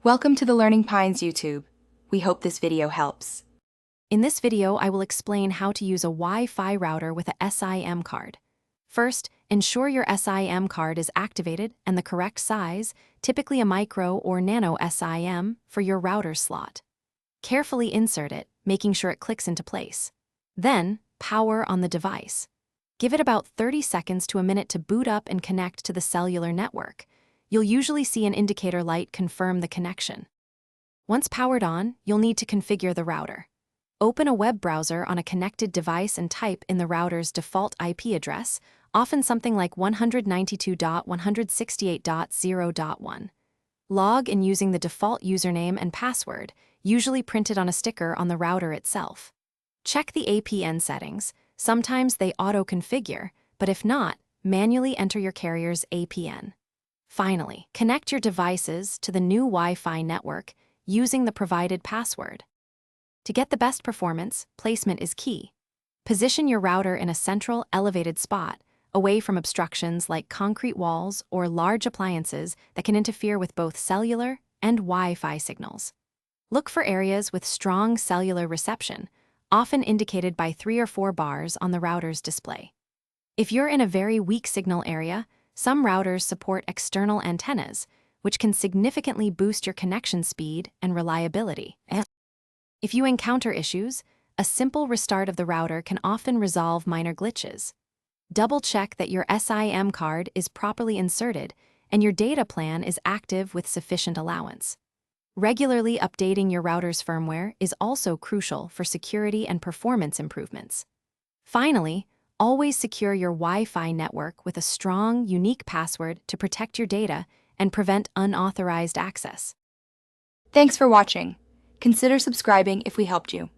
Welcome to the Learning Pines YouTube. We hope this video helps. In this video, I will explain how to use a Wi-Fi router with a SIM card. First, ensure your SIM card is activated and the correct size, typically a micro or nano SIM, for your router slot. Carefully insert it, making sure it clicks into place. Then, power on the device. Give it about 30 seconds to a minute to boot up and connect to the cellular network. You'll usually see an indicator light confirm the connection. Once powered on, you'll need to configure the router. Open a web browser on a connected device and type in the router's default IP address, often something like 192.168.0.1. Log in using the default username and password, usually printed on a sticker on the router itself. Check the APN settings. Sometimes they auto-configure, but if not, manually enter your carrier's APN. Finally, connect your devices to the new Wi-Fi network using the provided password. To get the best performance, placement is key. Position your router in a central, elevated spot, away from obstructions like concrete walls or large appliances that can interfere with both cellular and Wi-Fi signals. Look for areas with strong cellular reception, often indicated by 3 or 4 bars on the router's display. If you're in a very weak signal area, some routers support external antennas, which can significantly boost your connection speed and reliability. If you encounter issues, a simple restart of the router can often resolve minor glitches. Double-check that your SIM card is properly inserted and your data plan is active with sufficient allowance. Regularly updating your router's firmware is also crucial for security and performance improvements. Finally, always secure your Wi-Fi network with a strong, unique password to protect your data and prevent unauthorized access. Thanks for watching. Consider subscribing if we helped you.